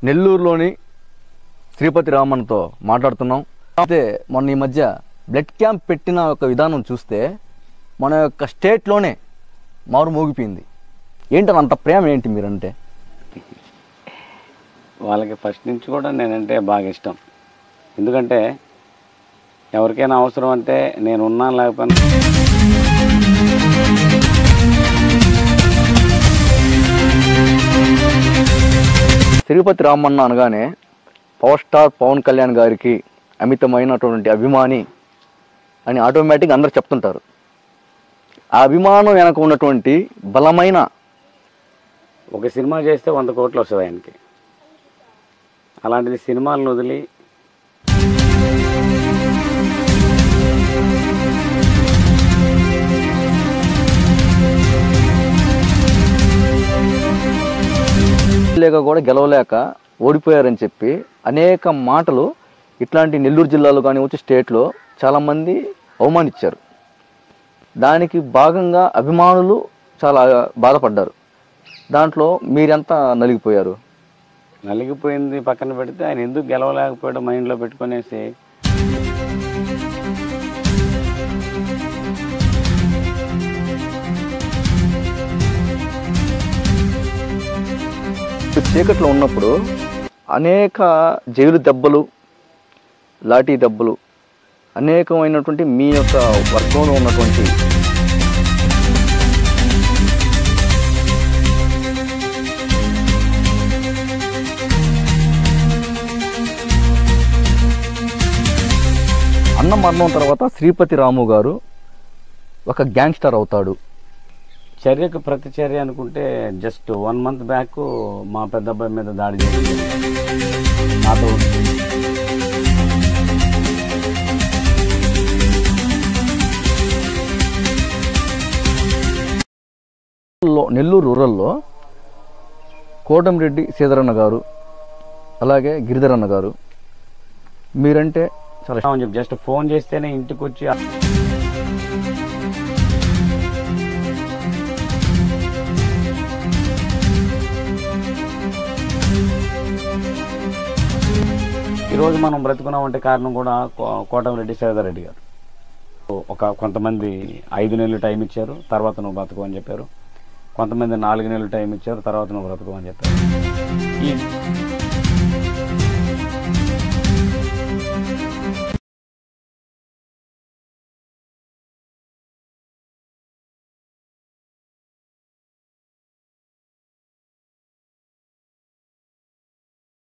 నెల్లూరులోని శ్రీపతి రామన్తో మాట్లాడుతున్నాం. అయితే మొన్న ఈ మధ్య బ్లడ్ క్యాంప్ పెట్టిన ఒక విధానం చూస్తే మన యొక్క స్టేట్లోనే మారు మోగిపోయింది. ఏంటని అంత ప్రేమ ఏంటి మీరంటే? వాళ్ళకి ఫస్ట్ నుంచి కూడా నేనంటే బాగా ఇష్టం. ఎందుకంటే ఎవరికైనా అవసరం అంటే నేను ఉన్నాను, లేకపోయినా శ్రీపతి రామన్న అనగానే పవర్ స్టార్ పవన్ కళ్యాణ్ గారికి అమితమైనటువంటి అభిమాని అని ఆటోమేటిక్గా అందరు చెప్తుంటారు. ఆ అభిమానం వెనక ఉన్నటువంటి బలమైన ఒక సినిమా చేస్తే 100 కోట్లు వస్తుంది ఆయనకి. అలాంటిది సినిమాలను వదిలి లేక కూడా గెలవలేక ఓడిపోయారని చెప్పి అనేక మాటలు ఇట్లాంటి నెల్లూరు జిల్లాలో కానివచ్చు, స్టేట్లో చాలామంది అవమానించారు. దానికి భాగంగా అభిమానులు చాలా బాధపడ్డారు. దాంట్లో మీరెంత నలిగిపోయారు? నలిగిపోయింది పక్కన పెడితే ఆయన ఎందుకు గెలవలేకపోయాడో మైండ్లో పెట్టుకునేసి చీకట్లో ఉన్నప్పుడు అనేక జైలు దెబ్బలు, లాఠీ దెబ్బలు, అనేకమైనటువంటి మీ యొక్క వర్గంలో ఉన్నటువంటి అన్న మరణం తర్వాత శ్రీపతి రాము గారు ఒక గ్యాంగ్స్టర్ అవుతాడు. చర్యకు ప్రతి చర్య అనుకుంటే జస్ట్ 1 మంత్ బ్యాక్ మా పెద్ద అబ్బాయి మీద దాడి చేసింది. నాతో నెల్లూరు రూరల్లో కోటంరెడ్డి శ్రీధరన్న గారు, అలాగే గిరిధరన్న గారు, మీరంటే చాలా చెప్పి జస్ట్ ఫోన్ చేస్తేనే ఇంటికి వచ్చి ఈరోజు మనం బ్రతుకున్నామంటే కారణం కూడా కోటంరెడ్డి శ్రీధర్ రెడ్డి గారు. కొంతమంది 5 నెలలు టైం ఇచ్చారు, తర్వాత నువ్వు బ్రతుకు అని చెప్పారు. కొంతమంది 4 నెలలు టైం ఇచ్చారు, తర్వాత నువ్వు బ్రతుకు అని చెప్పారు. ఈ